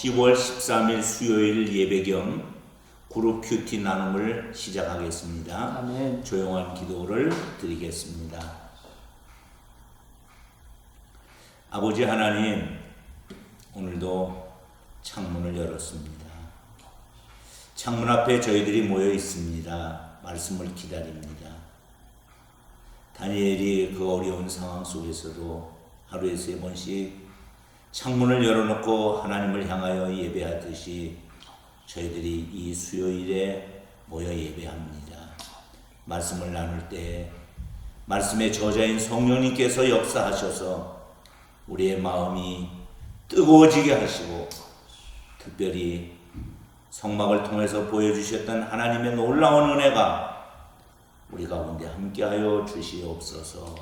10월 13일 수요일 예배 겸 그룹 큐티 나눔을 시작하겠습니다. 아멘. 조용한 기도를 드리겠습니다. 아버지 하나님, 오늘도 창문을 열었습니다. 창문 앞에 저희들이 모여 있습니다. 말씀을 기다립니다. 다니엘이 그 어려운 상황 속에서도 하루에 3번씩 창문을 열어놓고 하나님을 향하여 예배하듯이 저희들이 이 수요일에 모여 예배합니다. 말씀을 나눌 때 말씀의 저자인 성령님께서 역사하셔서 우리의 마음이 뜨거워지게 하시고, 특별히 성막을 통해서 보여주셨던 하나님의 놀라운 은혜가 우리 가운데 함께하여 주시옵소서.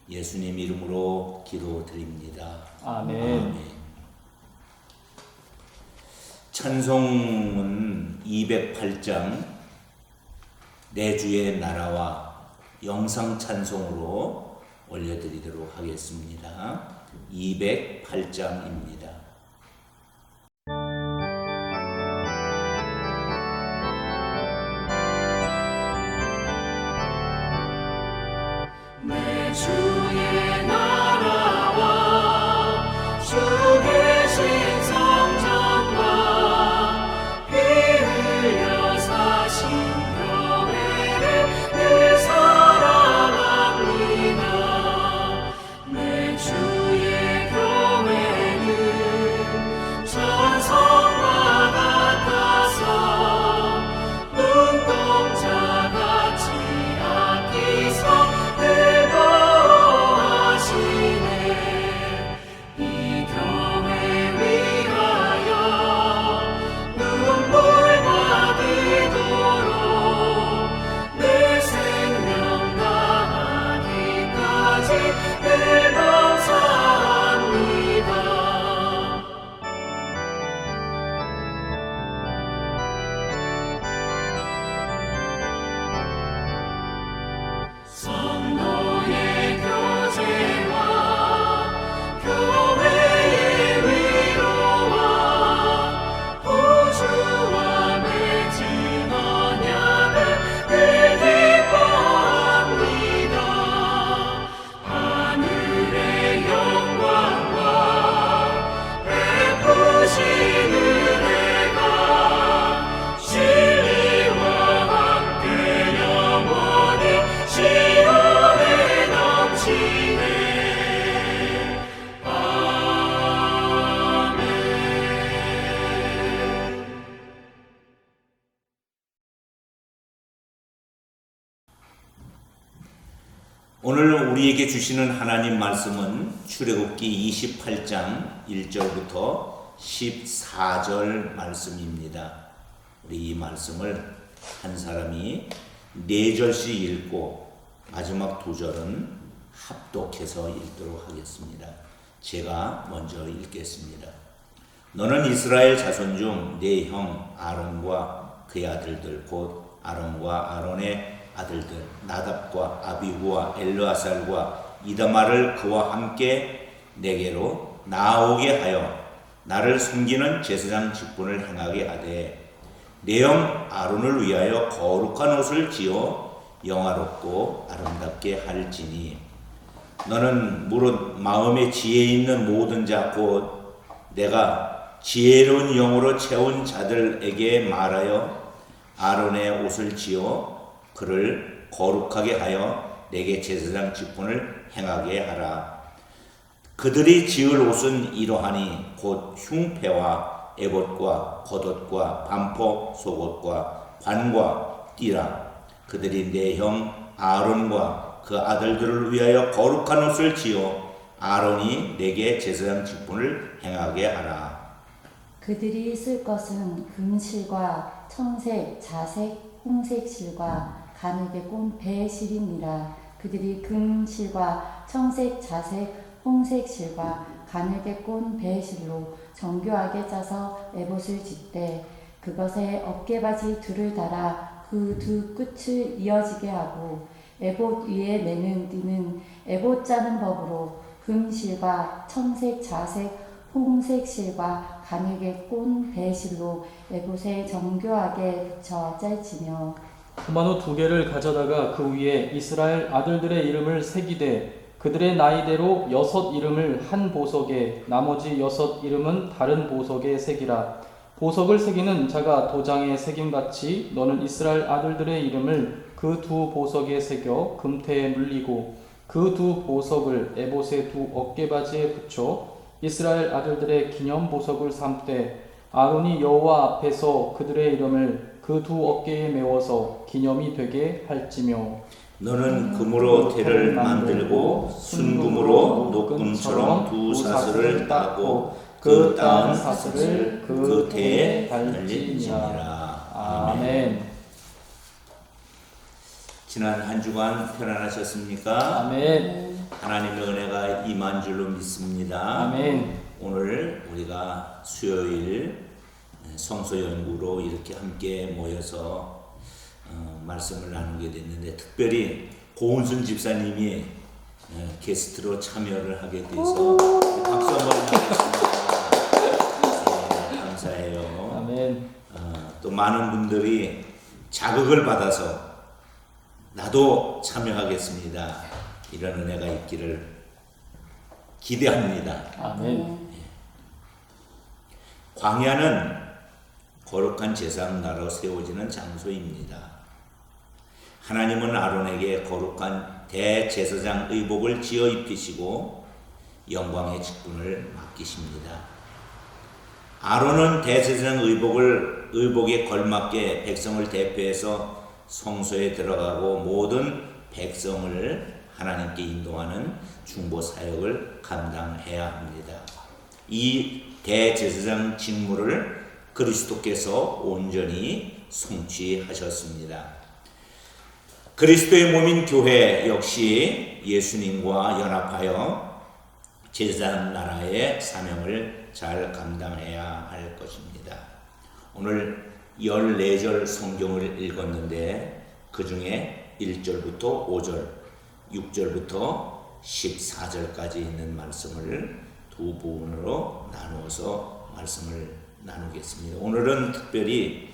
예수님 이름으로 기도드립니다. 아멘. 아멘. 찬송은 208장 내 주의 나라와 영상 찬송으로 올려드리도록 하겠습니다. 208장입니다. 내 주의 나라와 주 계신 성전과 피 흘려 사신 교회를 늘 사랑합니다. 내 주의 교회는 천성과 같아서 눈동자같이 아끼서 이 교회 위하여 눈물과 기도로 내 생명 다하기까지 늘 감사합니다. 성도의 교제와 교회의 위로와 우주와 맺은 언약을 늘 기뻐합니다. 하늘의 영광과 베푸신 은혜가 진리와 함께 영원히 시온에 넘치네. 아멘. 오늘 우리에게 주시는 하나님 말씀은 출애굽기 28장 1절부터 14절 말씀입니다. 우리 이 말씀을 한 사람이 4절씩 읽고 마지막 2절은 합독해서 읽도록 하겠습니다. 제가 먼저 읽겠습니다. 너는 이스라엘 자손 중 네 형 아론과 그의 아들들 곧 아론과 아론의 아들들 나답과 아비후와 엘르아살과 이다말을 그와 함께 내게로 나오게 하여 나를 섬기는 제사장 직분을 행하게 하되 내 형 아론을 위하여 거룩한 옷을 지어 영화롭고 아름답게 할지니 너는 무릇 마음에 지혜 있는 모든 자 곧 내가 지혜로운 영으로 채운 자들에게 말하여 아론의 옷을 지어 그를 거룩하게 하여 내게 제사장 직분을 행하게 하라. 그들이 지을 옷은 이러하니 곧 흉패와 에봇과 겉옷과 반포 속옷과 관과 띠라. 그들이 내 형 아론과 그 아들들을 위하여 거룩한 옷을 지어 아론이 내게 제사장 직분을 행하게 하라. 그들이 쓸 것은 금실과 청색, 자색, 홍색 실과 가늘게 꼰 배실이니라. 그들이 금실과 청색, 자색, 홍색 실과 가늘게 꼰 배실로 정교하게 짜서 에봇을 짓되 그것에 어깨바지 둘을 달아 그 두 끝을 이어지게 하고 에봇 위에 매는 띠는 에봇 짜는 법으로 금실과 청색, 자색, 홍색 실과 가늘게 꼰 배실로 에봇에 정교하게 붙여 짤지며 포마노 2개를 가져다가 그 위에 이스라엘 아들들의 이름을 새기되 그들의 나이대로 6 이름을 한 보석에 나머지 6 이름은 다른 보석에 새기라. 보석을 새기는 자가 도장에 새김같이 너는 이스라엘 아들들의 이름을 그 2 보석에 새겨 금태에 물리고 그 2 보석을 에봇의 2 어깨바지에 붙여 이스라엘 아들들의 기념 보석을 삼되 아론이 여호와 앞에서 그들의 이름을 그 2 어깨에 메워서 기념이 되게 할지며 너는 금으로 대를 만들고 순금으로 녹금처럼 2 사슬을 따고 그 따은 사슬을 그 대에 달리니라. 아멘. 지난 한 주간 편안하셨습니까? 아멘. 하나님의 은혜가 임한 줄로 믿습니다. 아멘. 오늘 우리가 수요일 성서 연구로 이렇게 함께 모여서 말씀을 나누게 됐는데 특별히 고은순 집사님이 게스트로 참여를 하게 돼서 박수 한번 하겠습니다. 감사해요. 아멘. 또 많은 분들이 자극을 받아서 나도 참여하겠습니다. 이런 은혜가 있기를 기대합니다. 아멘. 광야는 거룩한 제사장 나라로 세워지는 장소입니다. 하나님은 아론에게 거룩한 대제사장 의복을 지어 입히시고 영광의 직분을 맡기십니다. 아론은 대제사장 의복에 걸맞게 백성을 대표해서 성소에 들어가고 모든 백성을 하나님께 인도하는 중보 사역을 감당해야 합니다. 이 대제사장 직무를 그리스도께서 온전히 성취하셨습니다. 그리스도의 몸인 교회 역시 예수님과 연합하여 제사장 나라의 사명을 잘 감당해야 할 것입니다. 오늘 14절 성경을 읽었는데 그 중에 1절부터 5절, 6절부터 14절까지 있는 말씀을 두 부분으로 나누어서 말씀을 나누겠습니다. 오늘은 특별히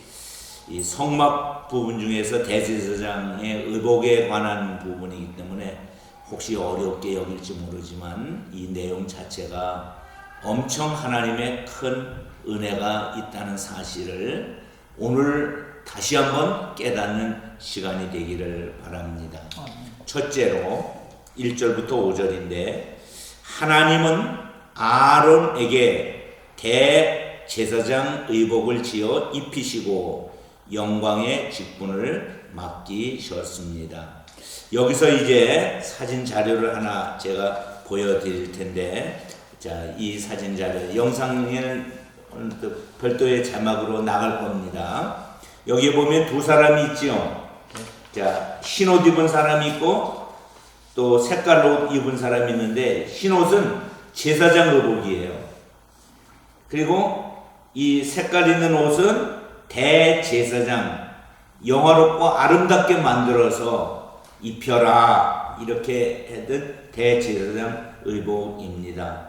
이 성막 부분 중에서 대제사장의 의복에 관한 부분이기 때문에 혹시 어렵게 여길지 모르지만 이 내용 자체가 엄청 하나님의 큰 은혜가 있다는 사실을 오늘 다시 한번 깨닫는 시간이 되기를 바랍니다. 첫째로 1절부터 5절인데 하나님은 아론에게 대제사장 의복을 지어 입히시고 영광의 직분을 맡기셨습니다. 여기서 이제 사진 자료를 하나 제가 보여드릴 텐데, 자, 이 사진 자료 영상에는 별도의 자막으로 나갈 겁니다. 여기 보면 두 사람이 있죠. 자, 흰옷 입은 사람이 있고 또 색깔 옷 입은 사람이 있는데 흰옷은 제사장 의복이에요. 그리고 이 색깔 있는 옷은 대제사장, 영화롭고 아름답게 만들어서 입혀라 이렇게 했던 대제사장 의복입니다.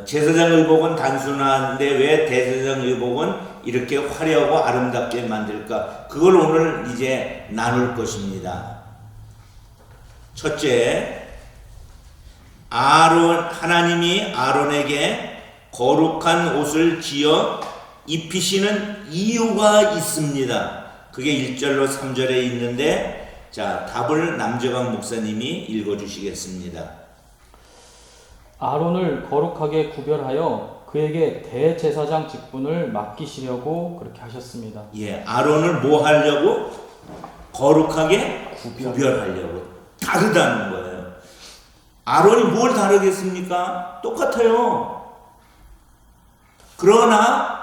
제사장 의복은 단순한데 왜 대제사장 의복은 이렇게 화려하고 아름답게 만들까? 그걸 오늘 이제 나눌 것입니다. 첫째, 하나님이 아론에게 거룩한 옷을 지어 입히시는 이유가 있습니다. 그게 1절로 3절에 있는데, 자, 답을 남재광 목사님이 읽어주시겠습니다. 아론을 거룩하게 구별하여 그에게 대제사장 직분을 맡기시려고 그렇게 하셨습니다. 예, 아론을 뭐 하려고? 거룩하게 구별하려고. 다르다는 거예요. 아론이 뭘 다르겠습니까? 똑같아요. 그러나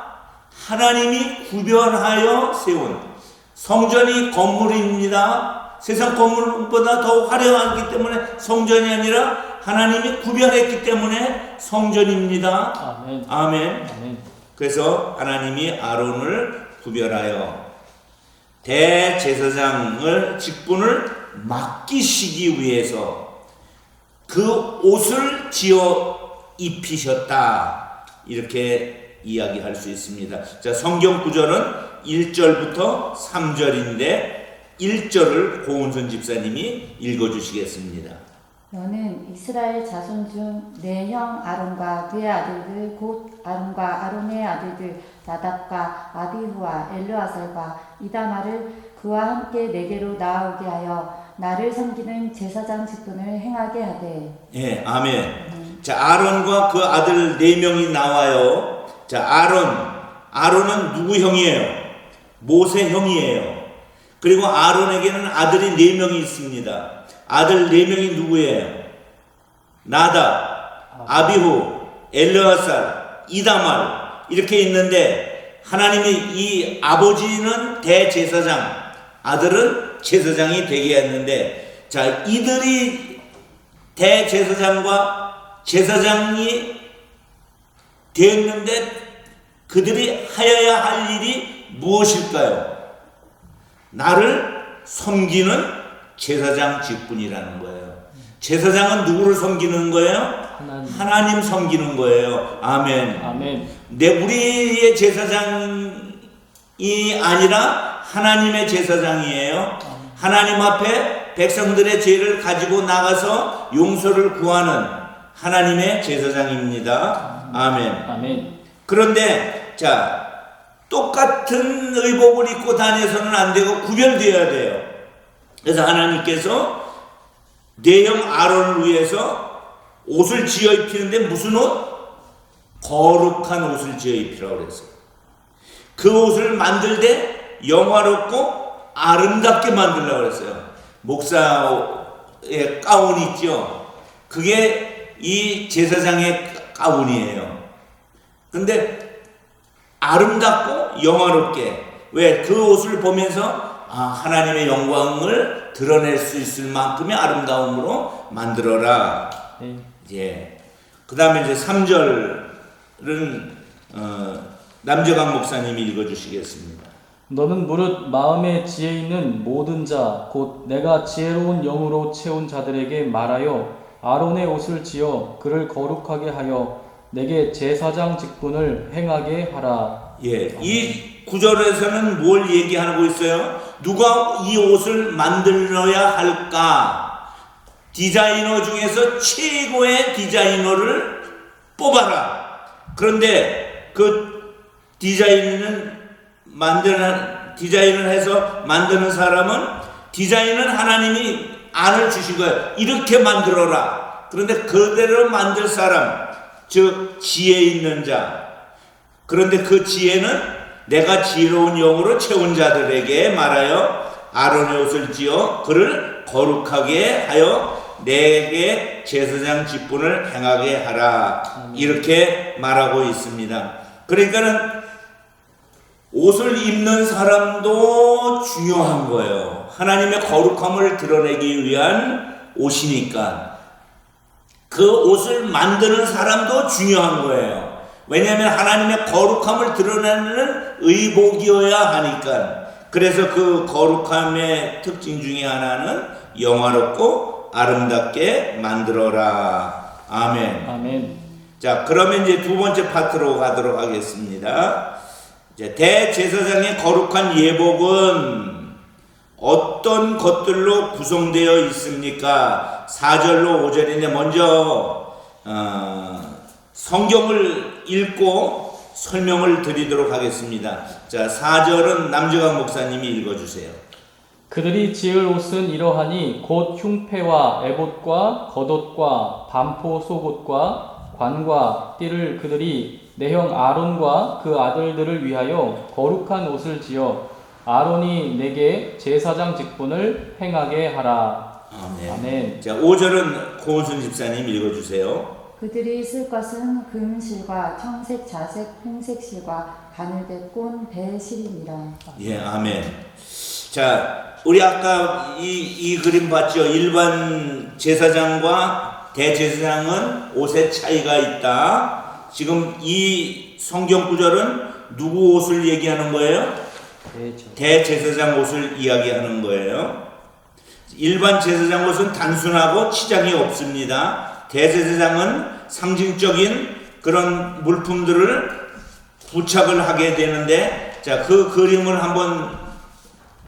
하나님이 구별하여 세운 성전이 건물입니다. 세상 건물보다 더 화려하기 때문에 성전이 아니라 하나님이 구별했기 때문에 성전입니다. 아멘. 아멘. 아멘. 그래서 하나님이 아론을 구별하여 대제사장을 직분을 맡기시기 위해서 그 옷을 지어 입히셨다. 이렇게 이야기할 수 있습니다. 자, 성경 구절은 1절부터 3절인데 1절을 고은선 집사님이 읽어주시겠습니다. 너는 이스라엘 자손 중 내 형 아론과 그의 아들들 곧 아론과 아론의 아들들 나답과 아비후와 엘르아살과 이다말을 그와 함께 내게로 나아오게 하여 나를 섬기는 제사장 직분을 행하게 하되. 예, 아멘. 자, 아론과 그 아들 4명이 나와요. 자, 아론은 누구 형이에요? 모세 형이에요. 그리고 아론에게는 아들이 4명이 있습니다. 아들 4명이 누구예요? 나답, 아비후, 엘르아살, 이다말 이렇게 있는데 하나님이 이 아버지는 대제사장, 아들은 제사장이 되게 했는데, 자, 이들이 대제사장과 제사장이 됐는데 그들이 하여야 할 일이 무엇일까요? 나를 섬기는 제사장 직분이라는 거예요. 제사장은 누구를 섬기는 거예요? 하나님 섬기는 거예요. 아멘. 아멘. 우리의 제사장이 아니라 하나님의 제사장이에요. 하나님 앞에 백성들의 죄를 가지고 나가서 용서를 구하는 하나님의 제사장입니다. 아멘. 아멘. 그런데 자, 똑같은 의복을 입고 다녀서는 안 되고 구별되어야 돼요. 그래서 하나님께서 내 형 아론을 위해서 옷을 지어 입히는데 무슨 옷? 거룩한 옷을 지어 입히라고 그랬어요. 그 옷을 만들 때 영화롭고 아름답게 만들라고 그랬어요. 목사의 가운 있죠? 그게 이 제사장의 가운이에요. 근데 아름답고 영화롭게, 왜? 그 옷을 보면서 하나님의 영광을 드러낼 수 있을 만큼의 아름다움으로 만들어라. 네. 예. 그 다음에 이제 3절은 남재강 목사님이 읽어주시겠습니다. 너는 무릇 마음에 지혜 있는 모든 자 곧 내가 지혜로운 영으로 채운 자들에게 말하여 아론의 옷을 지어 그를 거룩하게 하여 내게 제사장 직분을 행하게 하라. 예, 이 구절에서는 뭘 얘기하고 있어요? 누가 이 옷을 만들어야 할까? 디자이너 중에서 최고의 디자이너를 뽑아라. 그런데 그 디자인을 해서 만드는 사람은, 디자인은 하나님이 안을 주신 거예요. 이렇게 만들어라. 그런데 그대로 만들 사람, 즉 지혜 있는 자. 그런데 그 지혜는 내가 지혜로운 영으로 채운 자들에게 말하여 아론의 옷을 지어 그를 거룩하게 하여 내게 제사장 직분을 행하게 하라. 이렇게 말하고 있습니다. 그러니까는 옷을 입는 사람도 중요한 거예요. 하나님의 거룩함을 드러내기 위한 옷이니까. 그 옷을 만드는 사람도 중요한 거예요. 왜냐하면 하나님의 거룩함을 드러내는 의복이어야 하니까. 그래서 그 거룩함의 특징 중에 하나는 영화롭고 아름답게 만들어라. 아멘. 아멘. 자, 그러면 이제 두 번째 파트로 가도록 하겠습니다. 이제 대제사장의 거룩한 예복은 어떤 것들로 구성되어 있습니까? 4절로 5절인데 먼저 성경을 읽고 설명을 드리도록 하겠습니다. 자, 4절은 남재강 목사님이 읽어주세요. 그들이 지을 옷은 이러하니 곧 흉패와 에봇과 겉옷과 반포 속옷과 관과 띠를 그들이 내 형 아론과 그 아들들을 위하여 거룩한 옷을 지어 아론이 내게 제사장 직분을 행하게 하라. 아멘. 아멘. 자, 5절은 고은순 집사님 읽어주세요. 그들이 쓸 것은 금실과 청색, 자색, 홍색 실과 가늘게 꼰 배실이니라. 예, 아멘. 자, 우리 아까 이 그림 봤죠? 일반 제사장과 대제사장은 옷의 차이가 있다. 지금 이 성경 구절은 누구 옷을 얘기하는 거예요? 대제사장 옷을 이야기하는 거예요. 일반 제사장 옷은 단순하고 치장이 없습니다. 대제사장은 상징적인 그런 물품들을 부착을 하게 되는데, 자, 그 그림을 한번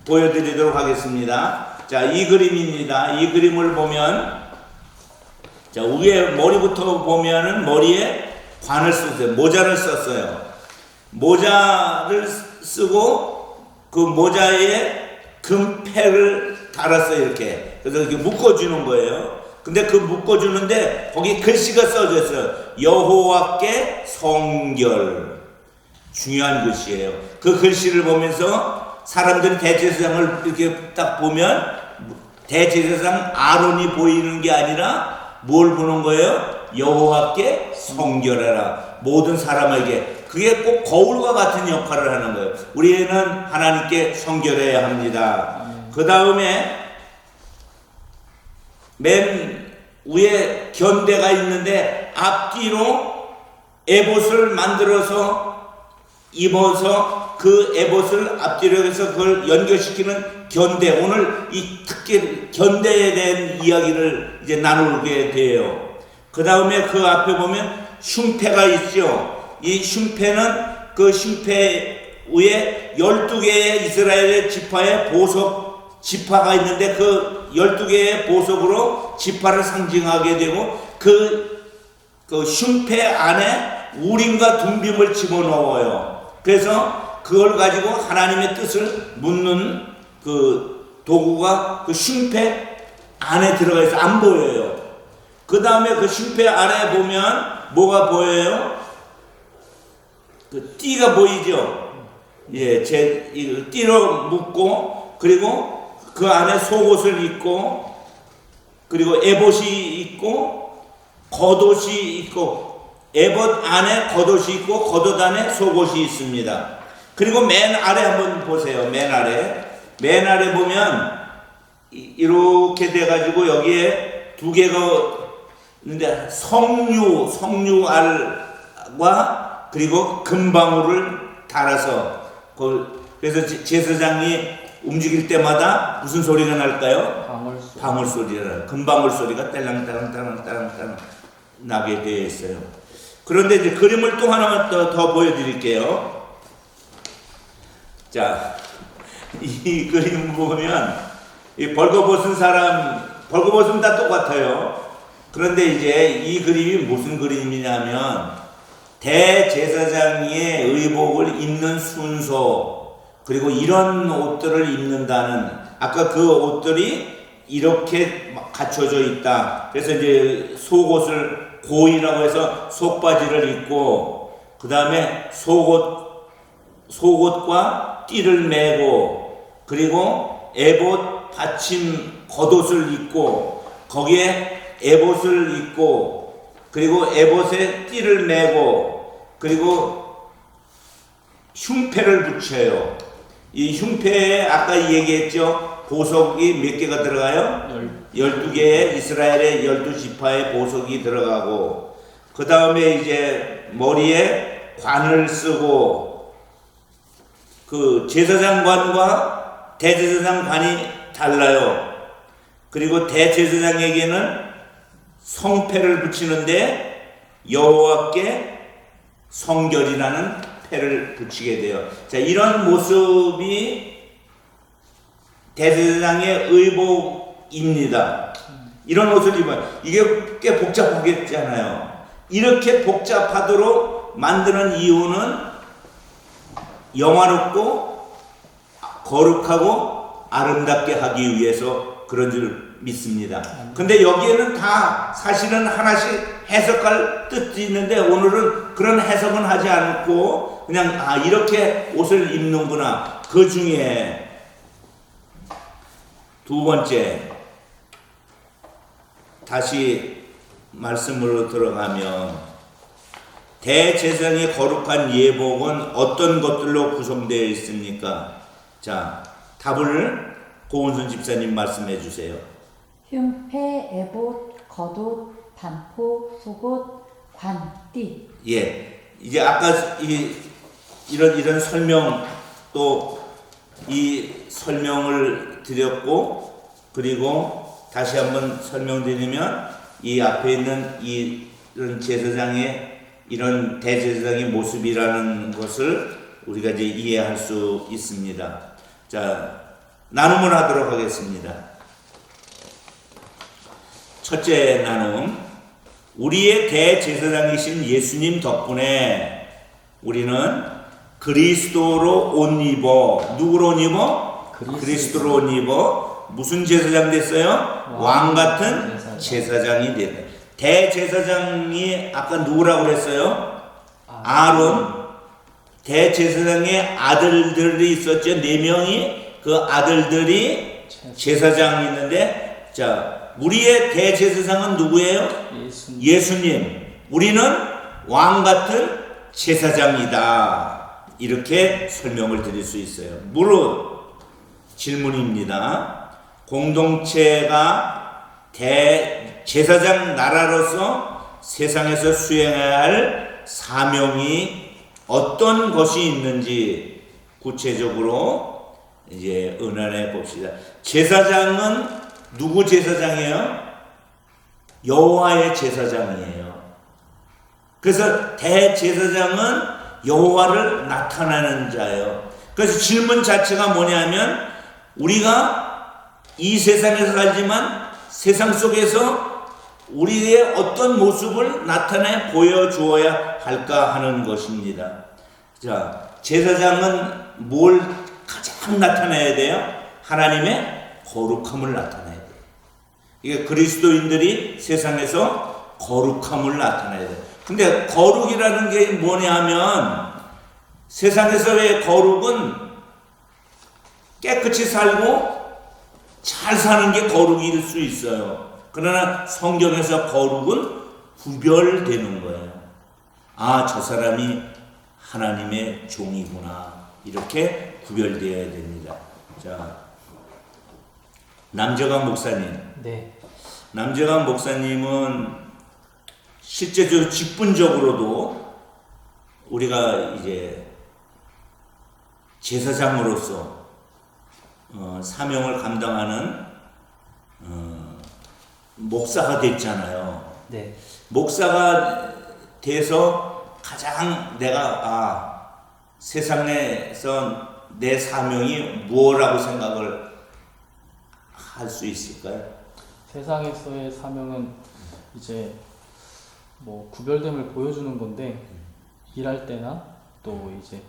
보여드리도록 하겠습니다. 자, 이 그림입니다. 이 그림을 보면, 자, 위에 머리부터 보면은 머리에 관을 썼어요. 모자를 썼어요. 모자를 쓰고 그 모자에 금패를 달았어요. 이렇게. 그래서 이렇게 묶어주는 거예요. 근데 그 묶어주는데 거기 글씨가 써져 있어요. 여호와께 성결. 중요한 글씨예요. 그 글씨를 보면서 사람들이 대제사장을 이렇게 딱 보면 대제사장 아론이 보이는 게 아니라 뭘 보는 거예요? 여호와께 성결하라. 모든 사람에게. 그게 꼭 거울과 같은 역할을 하는 거예요. 우리는 하나님께 성결해야 합니다. 그 다음에 맨 위에 견대가 있는데 앞뒤로 에봇을 만들어서 입어서 그 에봇을 앞뒤로 해서 그걸 연결시키는 견대. 오늘 이 특히 견대에 대한 이야기를 이제 나누게 돼요. 그 다음에 그 앞에 보면 흉패가 있죠. 이 흉패는 그 흉패 위에 12개의 이스라엘의 지파의 보석 지파가 있는데 그 12개의 보석으로 지파를 상징하게 되고 그 흉패 안에 우림과 둠빔을 집어넣어요. 그래서 그걸 가지고 하나님의 뜻을 묻는 그 도구가 그 흉패 안에 들어가 있어 안 보여요. 그 다음에 그 흉패 안에 보면 뭐가 보여요? 그 띠가 보이죠? 예, 띠로 묶고, 그리고 그 안에 속옷을 입고, 그리고 에봇이 있고, 겉옷이 있고, 에봇 안에 겉옷이 있고, 겉옷 안에 속옷이 있습니다. 그리고 맨 아래 한번 보세요. 맨 아래 보면, 이렇게 돼가지고 여기에 두 개가 있는데, 석류알과 그리고 금방울을 달아서 그래서 제사장이 움직일 때마다 무슨 소리가 날까요? 방울 소리가 금방울 소리가 딸랑딸랑딸랑딸랑 나게 되어 있어요. 그런데 이제 그림을 또 하나만 더 보여드릴게요. 자, 이 그림 보면 이 벌거벗은 사람, 벌거벗은 다 똑같아요. 그런데 이제 이 그림이 무슨 그림이냐면 대제사장의 의복을 입는 순서, 그리고 이런 옷들을 입는다는, 아까 그 옷들이 이렇게 갖춰져 있다. 그래서 이제 속옷을 고이라고 해서 속바지를 입고, 그 다음에 속옷과 띠를 매고, 그리고 에봇 받침 겉옷을 입고, 거기에 에봇을 입고, 그리고 에봇에 띠를 매고, 그리고 흉패를 붙여요. 이 흉패에 아까 얘기했죠. 보석이 몇 개가 들어가요? 12개의 이스라엘의 12지파의 보석이 들어가고, 그 다음에 이제 머리에 관을 쓰고, 그 제사장관과 대제사장관이 달라요. 그리고 대제사장에게는 성패를 붙이는데 여호와께 성결이라는 패를 붙이게 돼요. 자, 이런 모습이 대제사장의 의복입니다. 이런 옷을 입어요. 이게 꽤 복잡하겠잖아요. 이렇게 복잡하도록 만드는 이유는 영화롭고 거룩하고 아름답게 하기 위해서 그런 줄 믿습니다. 근데 여기에는 다 사실은 하나씩 해석할 뜻이 있는데 오늘은 그런 해석은 하지 않고 그냥 이렇게 옷을 입는구나. 그 중에 두 번째, 다시 말씀으로 들어가면 대제사장의 거룩한 예복은 어떤 것들로 구성되어 있습니까? 자, 답을 고은순 집사님 말씀해 주세요. 흉패, 에봇, 겉옷, 반포, 속옷, 관, 띠. 예, 이제 아까 이런 설명 또 이 설명을 드렸고, 그리고 다시 한번 설명드리면 이 앞에 있는 이 이런 제사장의 이런 대제사장의 모습이라는 것을 우리가 이제 이해할 수 있습니다. 자, 나눔을 하도록 하겠습니다. 첫째 나눔, 우리의 대제사장이신 예수님 덕분에 우리는 그리스도로 옷 입어, 누구로 옷 입어? 그리스도로 옷 입어 무슨 제사장 됐어요? 왕 같은 제사장이 됐다. 대제사장이 아까 누구라고 그랬어요? 아론. 대제사장의 아들들이 있었죠. 4명이. 그 아들들이 제사장이 있는데, 자, 우리의 대제사장은 누구예요? 예수님. 우리는 왕 같은 제사장이다. 이렇게 설명을 드릴 수 있어요. 물론 질문입니다. 공동체가 대제사장 나라로서 세상에서 수행해야 할 사명이 어떤 것이 있는지 구체적으로 이제 의논해 봅시다. 제사장은 누구 제사장이에요? 여호와의 제사장이에요. 그래서 대제사장은 여호와를 나타내는 자예요. 그래서 질문 자체가 뭐냐면 우리가 이 세상에서 살지만 세상 속에서 우리의 어떤 모습을 나타내 보여주어야 할까 하는 것입니다. 자, 제사장은 뭘 가장 나타내야 돼요? 하나님의 거룩함을 나타내야 돼요. 이게 그리스도인들이 세상에서 거룩함을 나타내야 돼요. 근데 거룩이라는 게 뭐냐면 세상에서의 거룩은 깨끗이 살고 잘 사는 게 거룩일 수 있어요. 그러나 성경에서 거룩은 구별되는 거예요. 아, 저 사람이 하나님의 종이구나. 이렇게 구별되어야 됩니다. 자, 남재강 목사님. 네. 남재강 목사님은 실제적으로 직분적으로도 우리가 이제 제사장으로서 사명을 감당하는 목사가 됐잖아요. 네. 목사가 돼서 가장 내가 세상에서 내 사명이 무엇이라고 생각을 할 수 있을까요? 세상에서의 사명은 이제 뭐 구별됨을 보여주는 건데 일할 때나 또 이제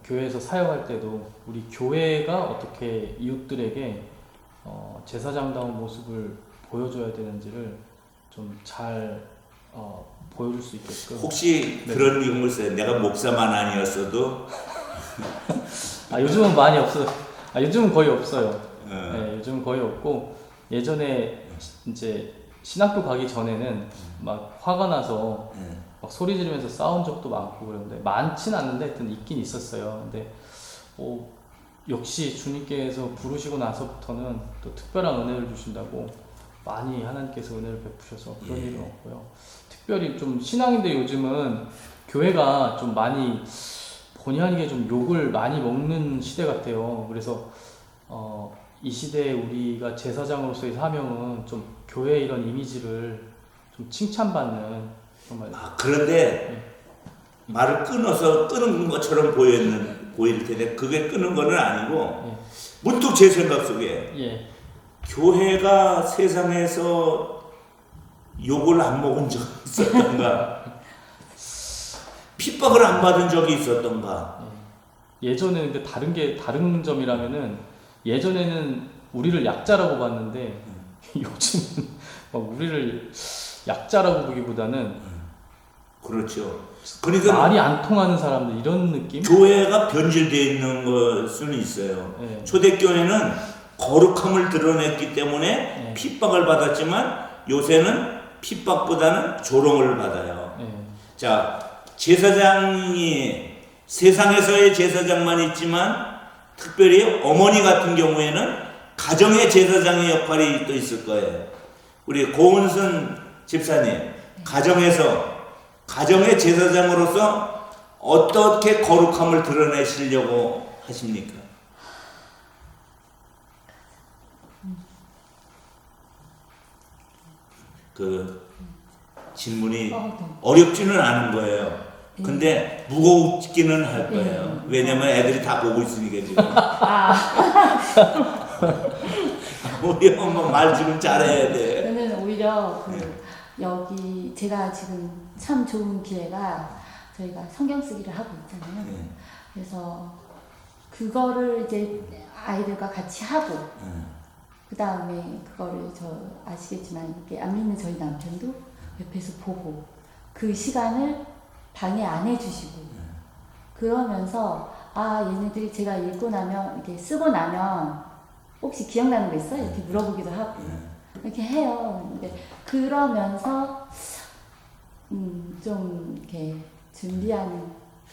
교회에서 사역할 때도 우리 교회가 어떻게 이웃들에게 제사장다운 모습을 보여줘야 되는지를 좀 잘 보여줄 수 있게끔. 혹시 네. 그런 경우 있어요? 내가 목사만 아니었어도 요즘은 많이 없어요. 요즘은 거의 없어요. 네, 요즘은 거의 없고 예전에 이제 신학교 가기 전에는 막 화가 나서 막 소리 지르면서 싸운 적도 많고 그런데 많진 않는데 하여튼 있긴 있었어요. 근데 역시 주님께서 부르시고 나서부터는 또 특별한 은혜를 주신다고 많이 하나님께서 은혜를 베푸셔서 그런 일은 없고요. 특별히 좀 신앙인들 요즘은 교회가 좀 많이 본의 아니게 좀 욕을 많이 먹는 시대 같아요. 그래서 이 시대에 우리가 제사장으로서의 사명은 좀 교회의 이런 이미지를 좀 칭찬받는 정말. 그런데 말을 끊어서 끊은 것처럼 보일 텐데 그게 끊은 건 아니고 문득 제 생각 속에 교회가 세상에서 욕을 안 먹은 적이 있었던가 핍박을 안 받은 적이 있었던가. 예전에는 근데 다른 점이라면은 예전에는 우리를 약자라고 봤는데 요즘은 막 우리를 약자라고 보기보다는 그렇죠. 그러니까 말이 안 통하는 사람들 이런 느낌? 교회가 변질되어 있는 것은 있어요. 초대교회는 거룩함을 드러냈기 때문에 핍박을 받았지만 요새는 핍박보다는 조롱을 받아요. 자, 제사장이 세상에서의 제사장만 있지만 특별히 어머니 같은 경우에는 가정의 제사장의 역할이 또 있을 거예요. 우리 고은순 집사님, 가정의 제사장으로서 어떻게 거룩함을 드러내시려고 하십니까? 질문이 네. 어렵지는 않은 거예요. 근데 무겁기는 할 거예요. 왜냐면 애들이 다 보고 있으니까 지금. 우리 엄마 말 지금 잘해야 돼. 저는 오히려 여기 제가 지금 참 좋은 기회가 저희가 성경 쓰기를 하고 있잖아요. 그래서 그거를 이제 아이들과 같이 하고 그 다음에 그거를 저 아시겠지만 이렇게 안 믿는 저희 남편도 옆에서 보고 그 시간을 방해 안 해주시고 그러면서 얘네들이 제가 읽고 나면 이렇게 쓰고 나면 혹시 기억나는 거 있어요? 이렇게 물어보기도 하고 이렇게 해요. 근데 그러면서 좀 이렇게 준비하는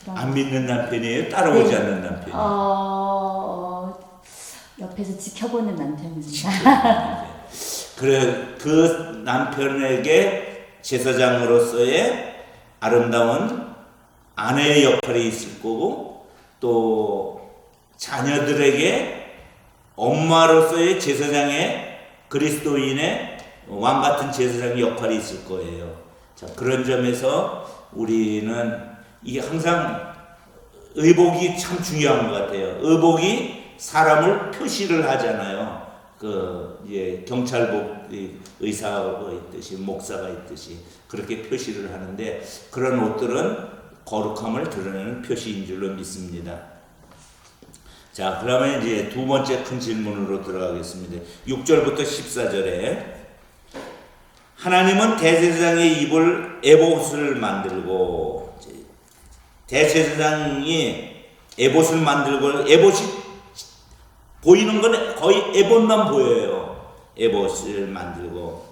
그런 안 믿는 남편이에요? 따라오지 않는 남편이에요? 옆에서 지켜보는 남편입니다. 그래, 그 남편에게 제사장으로서의 아름다운 아내의 역할이 있을 거고 또 자녀들에게 엄마로서의 제사장의 그리스도인의 왕 같은 제사장의 역할이 있을 거예요. 자, 그런 점에서 우리는 이게 항상 의복이 참 중요한 것 같아요. 의복이 사람을 표시를 하잖아요. 이제 경찰복 의사가 있듯이 목사가 있듯이 그렇게 표시를 하는데 그런 옷들은 거룩함을 드러내는 표시인 줄로 믿습니다. 자, 그러면 이제 두 번째 큰 질문으로 들어가겠습니다. 6절부터 14절에 하나님은 대제사장의 입을 에봇을 만들고 대제사장이 에봇을 만들고 에봇이 보이는 건 거의 에봇만 보여요. 에봇을 만들고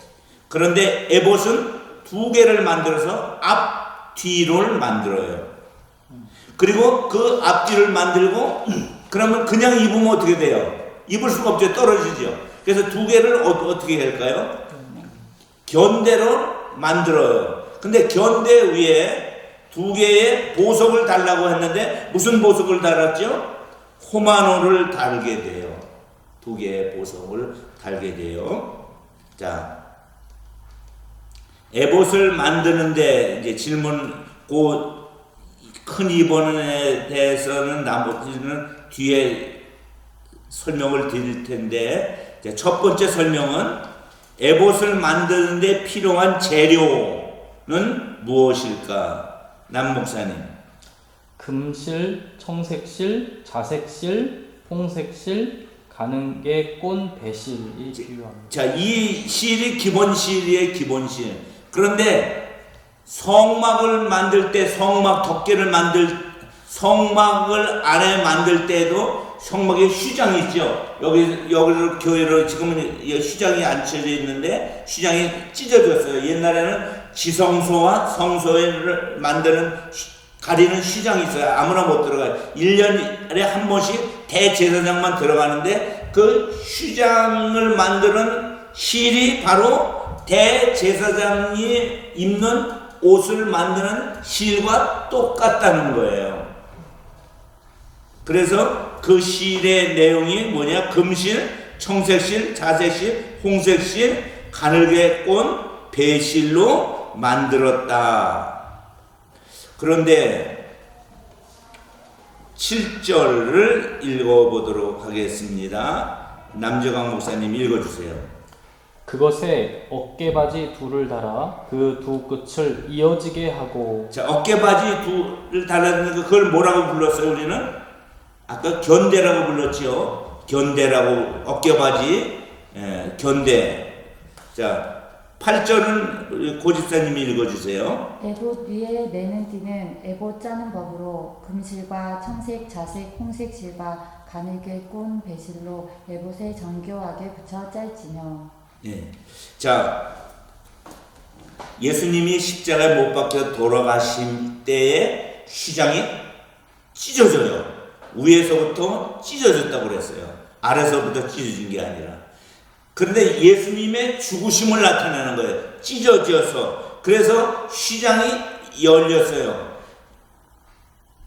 그런데 에봇은 두 개를 만들어서 앞, 뒤를 만들어요. 그리고 그 앞뒤를 만들고 그러면 그냥 입으면 어떻게 돼요? 입을 수가 없죠. 떨어지죠. 그래서 두 개를 어떻게 할까요? 견대로 만들어요. 근데 견대 위에 두 개의 보석을 달라고 했는데 무슨 보석을 달았죠? 호마노를 달게 돼요. 두 개의 보석을 달게 돼요. 자, 에봇을 만드는데 이제 질문 큰 2번에 대해서는 나머지는 뒤에 설명을 드릴 텐데 첫 번째 설명은 에봇을 만드는데 필요한 재료는 무엇일까? 남 목사님. 금실, 청색실, 자색실, 홍색실, 가는게 꼰 배실이 필요합니다. 자, 이 실이 기본실이에요. 기본실. 그런데 성막을 만들 때 성막을 안에 만들 때도 성막에 휘장이 있죠. 여기로 교회로 지금은 휘장이 안 쳐져 있는데 휘장이 찢어졌어요. 옛날에는 지성소와 성소를 만드는 가리는 휘장이 있어요. 아무나 못 들어가요. 1년에 한 번씩 대제사장만 들어가는데 그 휘장을 만드는 실이 바로 대제사장이 입는 옷을 만드는 실과 똑같다는 거예요. 그래서 그 실의 내용이 뭐냐? 금실, 청색실, 자색실, 홍색실, 가늘게 꼰 배실로 만들었다. 그런데 7절을 읽어보도록 하겠습니다. 남재광 목사님 읽어주세요. 그것에 어깨바지 둘을 달아 그 두 끝을 이어지게 하고. 자, 어깨바지 둘을 달았는 그걸 뭐라고 불렀어요? 우리는 아까 견대라고 불렀죠. 견대라고 어깨바지 견대. 자, 8절은 고집사님이 읽어주세요. 에봇 위에 매는 띠는 에봇 짜는 법으로 금실과 청색, 자색, 홍색 실과 가늘게 꼰 배실로 에봇에 정교하게 붙여 짤지며. 예. 자, 예수님이 십자가에 못 박혀 돌아가신 때에 휘장이 찢어져요. 위에서부터 찢어졌다고 그랬어요. 아래서부터 찢어진 게 아니라. 그런데 예수님의 죽으심을 나타내는 거예요. 찢어져서. 그래서 휘장이 열렸어요.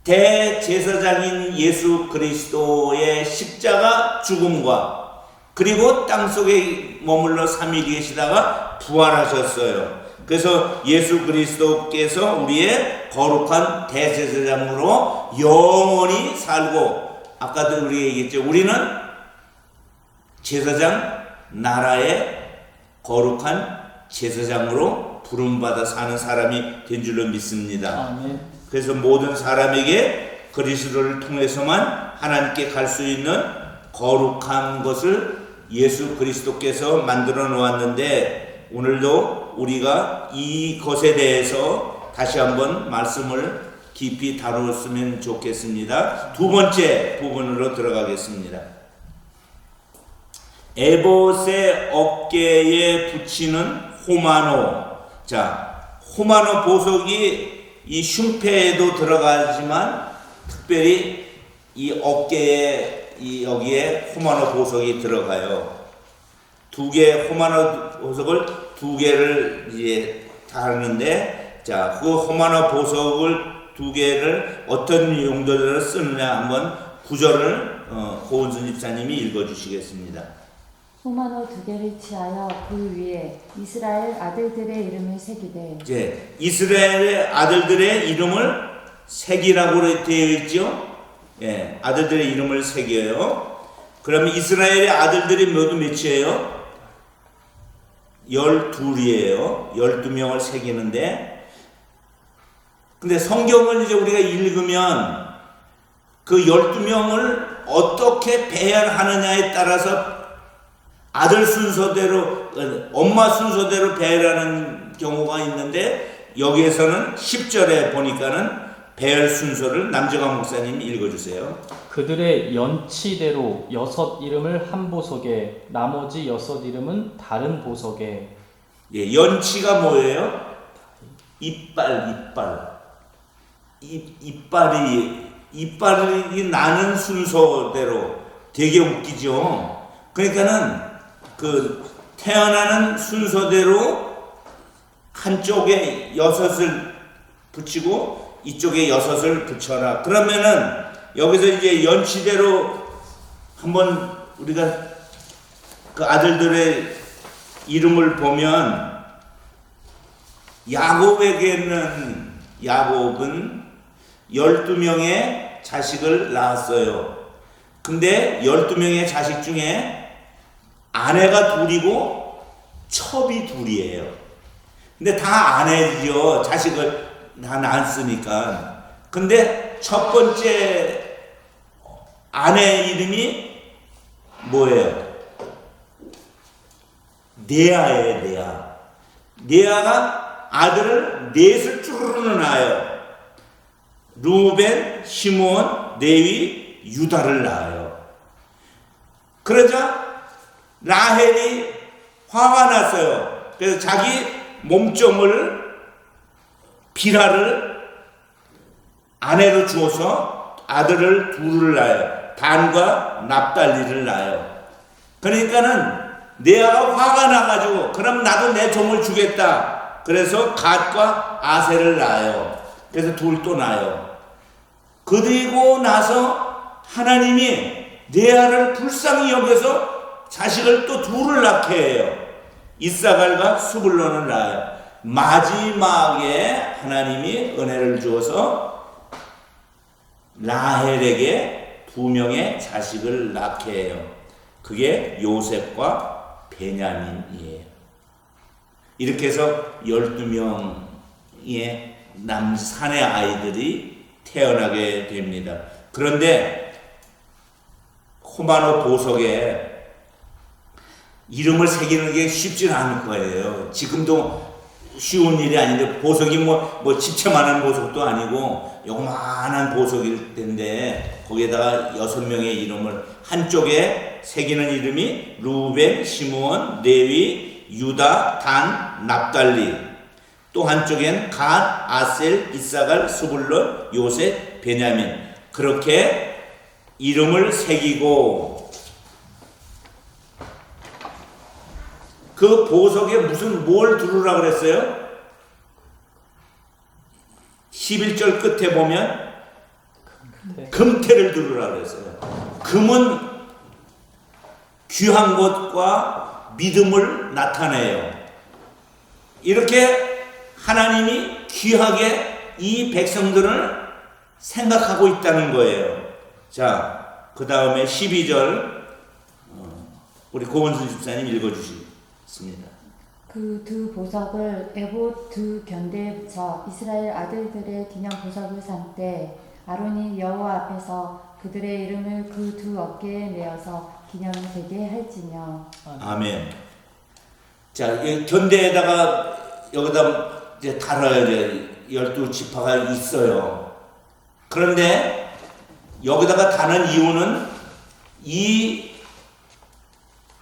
대제사장인 예수 그리스도의 십자가 죽음과 그리고 땅속에 머물러 3일 계시다가 부활하셨어요. 그래서 예수 그리스도께서 우리의 거룩한 대제사장으로 영원히 살고, 아까도 우리가 얘기했죠. 우리는 제사장 나라의 거룩한 제사장으로 부름받아 사는 사람이 된 줄로 믿습니다. 아멘. 그래서 모든 사람에게 그리스도를 통해서만 하나님께 갈 수 있는 거룩한 것을 예수 그리스도께서 만들어 놓았는데, 오늘도 우리가 이것에 대해서 다시 한번 말씀을 깊이 다루었으면 좋겠습니다. 두 번째 부분으로 들어가겠습니다. 에봇의 어깨에 붙이는 호마노. 자, 호마노 보석이 이 흉패에도 들어가지만 특별히 이 어깨에 여기에 호마노 보석이 들어가요. 두 개 호마노 보석을 두 개를 이제 다루는데, 자, 그 호마노 보석을 두 개를 어떤 용도로 쓰느냐 한번 구절을 고은순 집사님이 읽어주시겠습니다. 호마노 두 개를 취하여 그 위에 이스라엘 아들들의 이름을 새기되. 이제 이스라엘의 아들들의 이름을 새기라고 되어 있죠. 예, 아들들의 이름을 새겨요. 그러면 이스라엘의 아들들이 몇이에요? 12이에요. 12명을 새기는데, 근데 성경을 이제 우리가 읽으면 그 12명을 어떻게 배열하느냐에 따라서 아들 순서대로, 엄마 순서대로 배열하는 경우가 있는데, 여기에서는 10절에 보니까는 배열 순서를 남정환 목사님이 읽어주세요. 그들의 연치대로 6 이름을 한 보석에, 나머지 6 이름은 다른 보석에. 예, 연치가 뭐예요? 이빨이 나는 순서대로. 되게 웃기죠. 그러니까는 그 태어나는 순서대로 한쪽에 6을 붙이고 이쪽에 6을 붙여라. 그러면은 여기서 이제 연치대로 한번 우리가 그 아들들의 이름을 보면, 야곱은 12명의 자식을 낳았어요. 근데 12명의 자식 중에 아내가 둘이고 첩이 둘이에요. 근데 다 아내죠. 자식을 다 낳았으니까. 근데 첫 번째 아내 이름이 뭐예요? 레아예요. 레아가 아들을 넷을 쭈르르 낳아요. 루벤, 시므온, 레위, 유다를 낳아요. 그러자 라헬이 화가 났어요. 그래서 자기 몸종을, 비라를 아내로 주어서 아들을 둘을 낳아요. 단과 납달리를 낳아요. 그러니까는 레아가 화가 나가지고, 그럼 나도 내 종을 주겠다. 그래서 갓과 아셀을 낳아요. 그래서 둘 또 낳아요. 그리고 나서 하나님이 레아를 불쌍히 여겨서 자식을 또 둘을 낳게 해요. 이사갈과 스불론을 낳아요. 마지막에 하나님이 은혜를 주어서 라헬에게 2명의 자식을 낳게 해요. 그게 요셉과 베냐민이에요. 이렇게 해서 12명의 사내 아이들이 태어나게 됩니다. 그런데 호마노 보석에 이름을 새기는 게 쉽지는 않을 거예요. 지금도 쉬운 일이 아닌데, 보석이 뭐 집채만한 보석도 아니고 요만한 보석일 텐데, 거기에다가 6명의 이름을 한쪽에 새기는 이름이 루벤, 시므온, 레위, 유다, 단, 납달리. 또 한쪽엔 갓, 아셀, 이사갈, 스불론, 요셉, 베냐민. 그렇게 이름을 새기고, 그 보석에 뭘 두르라 그랬어요? 11절 끝에 보면 금태를 두르라 그랬어요. 금은 귀한 것과 믿음을 나타내요. 이렇게 하나님이 귀하게 이 백성들을 생각하고 있다는 거예요. 자, 그 다음에 12절 우리 고원수 집사님 읽어주시겠습니다. 그 두 보석을 에봇 두 견대에 붙여 이스라엘 아들들의 기념 보석을 삼되 아론이 여호와 앞에서 그들의 이름을 그 두 어깨에 메어서 기념이 되게 할지며. 아멘. 자, 이 견대에다가 여기다 이제 달아야 돼. 12지파가 있어요. 그런데 여기다가 다는 이유는 이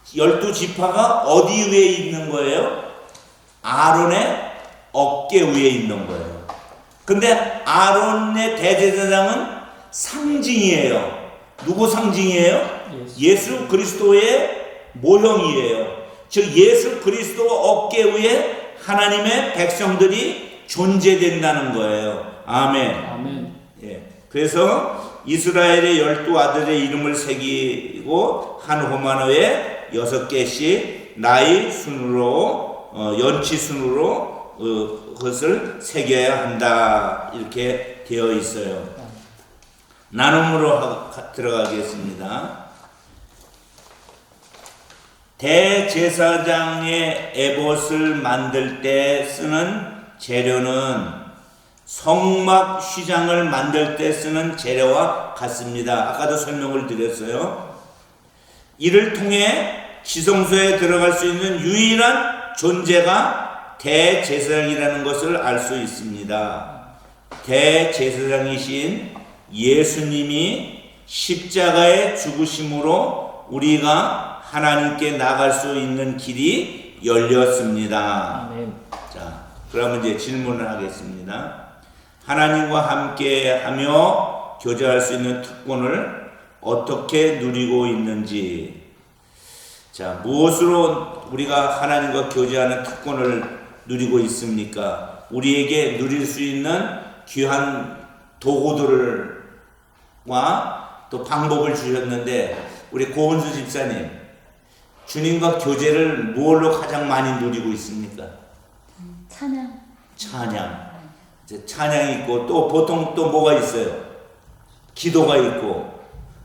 12지파가 어디 위에 있는 거예요? 아론의 어깨 위에 있는 거예요. 근데 아론의 대제사장은 상징이에요. 누구 상징이에요? 예수 그리스도의 모형이에요. 즉 예수 그리스도 어깨 위에 하나님의 백성들이 존재된다는 거예요. 아멘. 아멘. 예. 그래서 이스라엘의 12아들의 이름을 새기고 한 호마노에 6개씩 나이 순으로 연치 순으로 그것을 새겨야 한다 이렇게 되어 있어요. 나눔으로 들어가겠습니다. 대제사장의 에봇을 만들 때 쓰는 재료는 성막 휘장을 만들 때 쓰는 재료와 같습니다. 아까도 설명을 드렸어요. 이를 통해 지성소에 들어갈 수 있는 유일한 존재가 대제사장이라는 것을 알 수 있습니다. 대제사장이신 예수님이 십자가의 죽으심으로 우리가 하나님께 나갈 수 있는 길이 열렸습니다. 아멘. 자, 그러면 이제 질문을 하겠습니다. 하나님과 함께 하며 교제할 수 있는 특권을 어떻게 누리고 있는지. 자, 무엇으로 우리가 하나님과 교제하는 특권을 누리고 있습니까? 우리에게 누릴 수 있는 귀한 도구들과 또 방법을 주셨는데, 우리 고은수 집사님, 주님과 교제를 무엇로 가장 많이 누리고 있습니까? 찬양. 찬양. 이제 찬양이 있고, 또 보통 또 뭐가 있어요? 기도가 있고,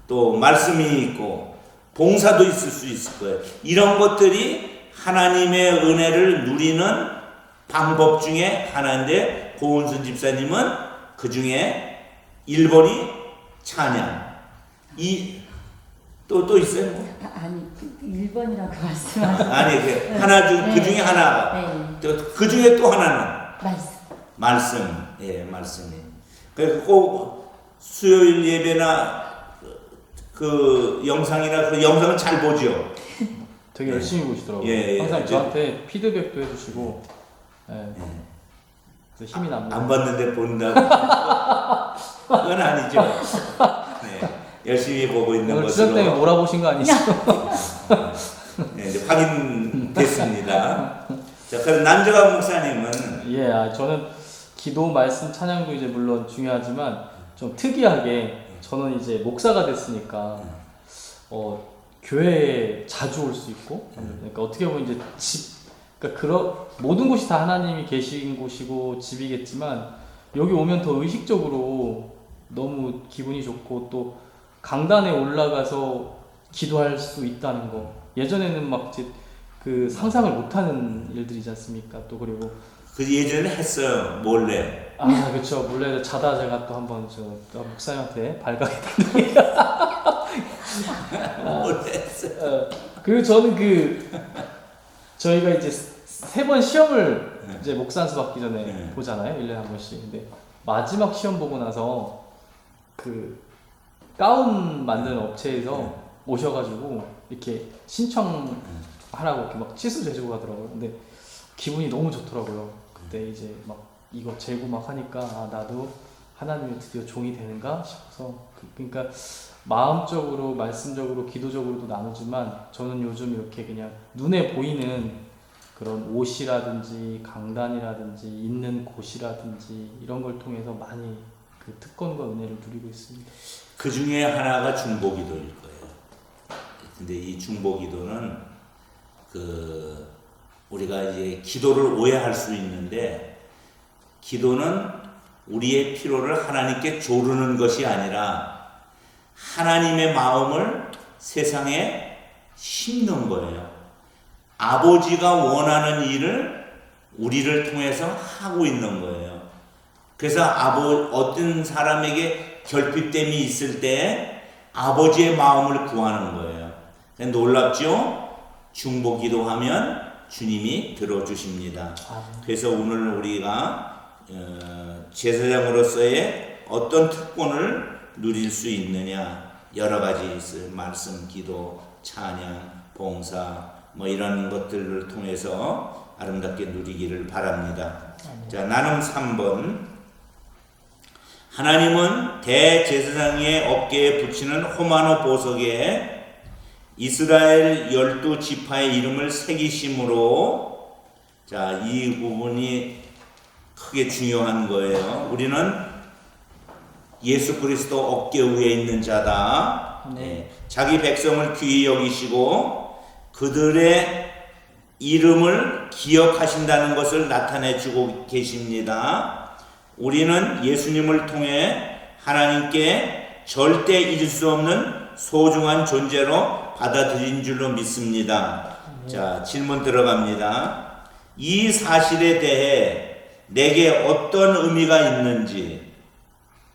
또 말씀이 있고, 봉사도 있을 수 있을 거예요. 이런 것들이 하나님의 은혜를 누리는 방법 중에 하나인데, 고은순 집사님은 그 중에 1번이 찬양. 또 있어요? 뭐? 아니 1번이라고 말씀하셨어요. 아니, 그 중에 하나. 네. 그 중에 또 하나는? 말씀. 예, 말씀이. 그래서 꼭 수요일 예배나 그 영상이나 그 영상을 잘 보죠. 되게 열심히 보시더라고요. 예, 항상 예. 저한테 피드백도 해주시고, 그래서 힘이 납니다. 안 봤는데 본다고. 그건 아니죠. 네, 열심히 보고 있는 오늘 것으로. 주장 때문에 몰아보신 거 아니죠? 네, 이제 확인됐습니다. 자, 그럼 남정환 목사님은 예, 저는 기도, 말씀, 찬양도 이제 물론 중요하지만 좀 특이하게 저는 이제 목사가 됐으니까 교회에 자주 올 수 있고, 그러니까 어떻게 보면 이제 그러니까 모든 곳이 다 하나님이 계신 곳이고 집이겠지만 여기 오면 더 의식적으로 너무 기분이 좋고, 또 강단에 올라가서 기도할 수 있다는 거. 예전에는 막 이제 그 상상을 못하는 일들이지 않습니까? 또 그리고 그 예전에 했어요, 몰래. 그렇죠. 몰래 자다 제가 또 한번 목사님한테 발각이 몰래 했어요. 그리고 저는 저희가 이제 3번 시험을 이제 목사 안수 받기 전에 보잖아요. 1년에 한 번씩. 근데 마지막 시험 보고 나서 그 가운 만드는 업체에서 오셔가지고 이렇게 신청하라고 이렇게 막 치수 재주고 가더라고요. 근데 기분이 너무 좋더라고요. 그때 이제 막 이거 재고 막 하니까 나도 하나님의 드디어 종이 되는가 싶어서 그러니까 마음적으로, 말씀적으로, 기도적으로도 나누지만 저는 요즘 이렇게 그냥 눈에 보이는 그런 옷이라든지 강단이라든지 있는 곳이라든지 이런 걸 통해서 많이 그 특권과 은혜를 누리고 있습니다. 그 중에 하나가 중보기도일 거예요. 근데 이 중보기도는 우리가 이제 기도를 오해할 수 있는데 기도는 우리의 필요를 하나님께 조르는 것이 아니라 하나님의 마음을 세상에 심는 거예요. 아버지가 원하는 일을 우리를 통해서 하고 있는 거예요. 그래서 어떤 사람에게 결핍됨이 있을 때 아버지의 마음을 구하는 거예요. 놀랍죠? 중보기도하면 주님이 들어주십니다. 그래서 오늘 우리가 제사장으로서의 어떤 특권을 누릴 수 있느냐, 여러 가지 있어요. 말씀, 기도, 찬양, 봉사 뭐 이런 것들을 통해서 아름답게 누리기를 바랍니다. 자, 나눔 3번. 하나님은 대제사장의 어깨에 붙이는 호마노 보석에 이스라엘 12지파의 이름을 새기심으로, 자, 이 부분이 크게 중요한 거예요. 우리는 예수 그리스도 어깨 위에 있는 자다. 네. 자기 백성을 귀히 여기시고 그들의 이름을 기억하신다는 것을 나타내 주고 계십니다. 우리는 예수님을 통해 하나님께 절대 잊을 수 없는 소중한 존재로 받아들인 줄로 믿습니다. 자, 질문 들어갑니다. 이 사실에 대해 내게 어떤 의미가 있는지,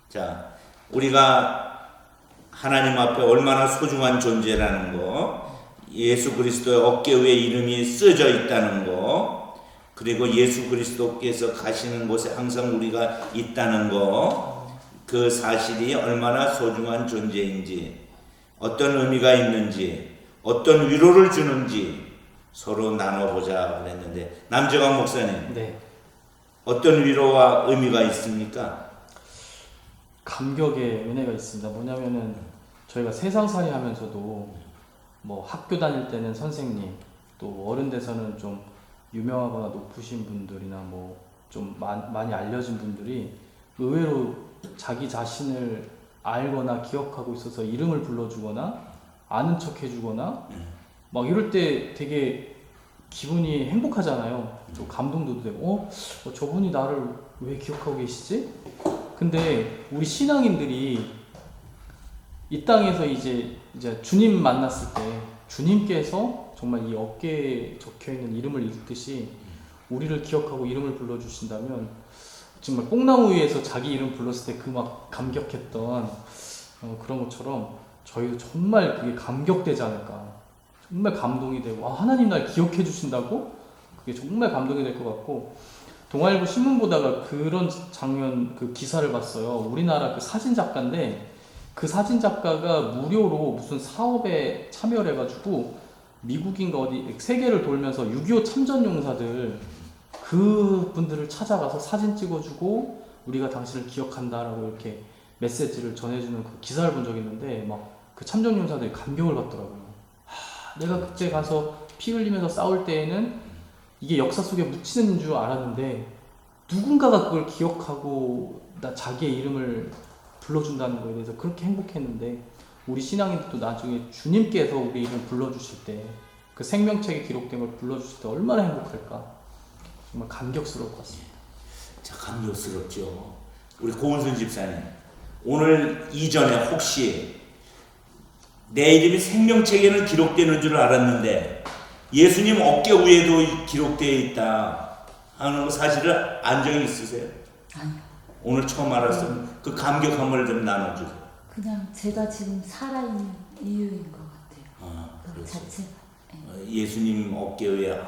자, 우리가 하나님 앞에 얼마나 소중한 존재라는 거, 예수 그리스도의 어깨 위에 이름이 쓰여져 있다는 거, 그리고 예수 그리스도께서 가시는 곳에 항상 우리가 있다는 거, 그 사실이 얼마나 소중한 존재인지, 어떤 의미가 있는지, 어떤 위로를 주는지 서로 나눠보자 그랬는데, 남정환 목사님, 네. 어떤 위로와 의미가 있습니까? 감격의 은혜가 있습니다. 뭐냐면은 저희가 세상살이 하면서도 뭐 학교 다닐 때는 선생님, 또 어른 돼서는 좀 유명하거나 높으신 분들이나 뭐 좀 많이 알려진 분들이 의외로 자기 자신을 알거나 기억하고 있어서 이름을 불러주거나 아는 척 해주거나 막 이럴 때 되게 기분이 행복하잖아요. 또 감동도 되고, 저분이 나를 왜 기억하고 계시지? 근데 우리 신앙인들이 이 땅에서 이제 주님 만났을 때 주님께서 정말 이 어깨에 적혀있는 이름을 읽듯이 우리를 기억하고 이름을 불러주신다면, 정말 뽕나무 위에서 자기 이름 불렀을 때 그 막 감격했던 그런 것처럼 저희도 정말 그게 감격되지 않을까. 정말 감동이 되고, 와, 하나님 날 기억해 주신다고? 그게 정말 감동이 될 것 같고, 동아일보 신문 보다가 그런 장면, 그 기사를 봤어요. 우리나라 그 사진 작가인데, 그 사진 작가가 무료로 무슨 사업에 참여를 해가지고 미국인가 어디 세계를 돌면서 6.25 참전용사들 그 분들을 찾아가서 사진 찍어주고 우리가 당신을 기억한다라고 이렇게 메시지를 전해주는 그 기사를 본 적이 있는데, 막 그 참전용사들이 감격을 받더라고요. 내가 그때 가서 피 흘리면서 싸울 때에는 이게 역사 속에 묻히는 줄 알았는데 누군가가 그걸 기억하고 나 자기의 이름을 불러준다는 거에 대해서 그렇게 행복했는데, 우리 신앙인들도 나중에 주님께서 우리 이름 불러주실 때, 그 생명책에 기록된 걸 불러주실 때 얼마나 행복할까. 정말 감격스러울 것 같습니다. 자, 감격스럽죠. 우리 고은순 집사님, 오늘 이전에 혹시 내 이름이 생명책에는 기록되는 줄 알았는데 예수님 어깨 위에도 기록되어 있다 하는 사실을 안 적이 있으세요? 아니요. 오늘 처음 알았으면 그 감격함을 좀 나눠주세요. 그냥 제가 지금 살아있는 이유인 것 같아요. 아, 그 자체가. 예수님 어깨 위에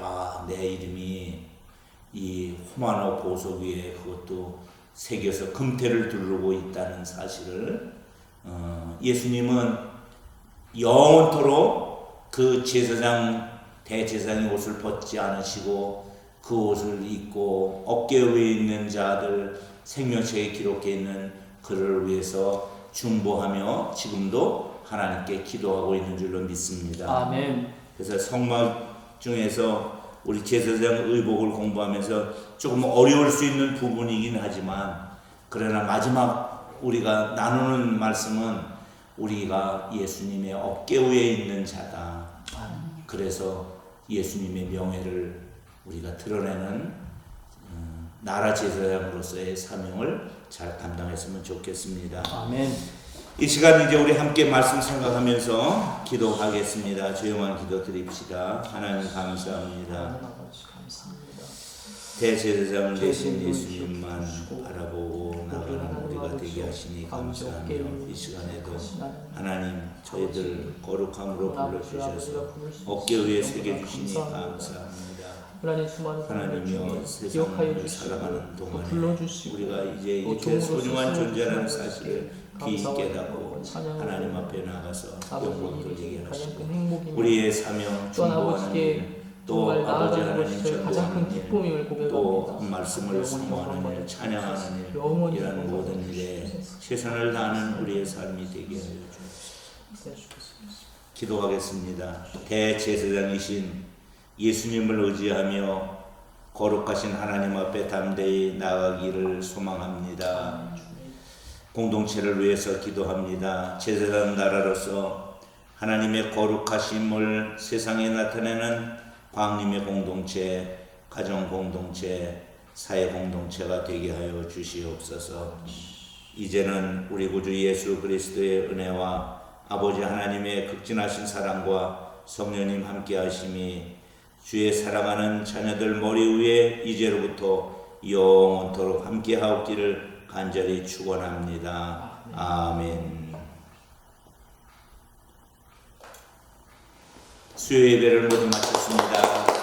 내 이름이 이 호마노 보석 위에 그것도 새겨서 금태를 두르고 있다는 사실을, 예수님은 영원토록 그 대제사장의 옷을 벗지 않으시고 그 옷을 입고 어깨 위에 있는 자들, 생명책에 기록되어 있는 그를 위해서 중보하며 지금도 하나님께 기도하고 있는 줄로 믿습니다. 아멘. 그래서 성막 중에서 우리 제사장 의복을 공부하면서 조금 어려울 수 있는 부분이긴 하지만, 그러나 마지막 우리가 나누는 말씀은 우리가 예수님의 어깨 위에 있는 자다. 그래서 예수님의 명예를 우리가 드러내는 나라 제사장으로서의 사명을 잘 감당했으면 좋겠습니다. 아멘. 이 시간 이제 우리 함께 말씀 생각하면서 기도하겠습니다. 조용한 기도 드립시다. 하나님 감사합니다. 아버지 감사합니다. 대제사장 되신 예수님만 바라보고 나가는 우리가 되게 하시니 감사하며 이 시간에도 하나님 저희들 거룩함으로 불러주셔서 어깨 위에 새겨주시니 감사합니다. 하나님이여 세상을 살아가는 동안에 우리가 이제 이렇게 소중한 존재라는 사실을 귀히 깨닫고 하나님 앞에 나가서 영광 돌리게 하시고 우리의 사명 중보하는 일, 또 아버지 하나님 전도하는 일, 또 말씀을 사모하는 일, 찬양하는 일, 이런 모든 일에 최선을 다하는 우리의 삶이 되게 하여 주옵소서. 기도하겠습니다. 대제사장이신 예수님을 의지하며 거룩하신 하나님 앞에 담대히 나아가기를 소망합니다. 공동체를 위해서 기도합니다. 제사장 나라로서 하나님의 거룩하심을 세상에 나타내는 광림의 공동체, 가정 공동체, 사회 공동체가 되게 하여 주시옵소서. 이제는 우리 구주 예수 그리스도의 은혜와 아버지 하나님의 극진하신 사랑과 성령님 함께 하심이 주의 사랑하는 자녀들 머리 위에 이제로부터 영원토록 함께 하옵기를 간절히 축원합니다. 아멘. 수요 예배를 모두 마쳤습니다.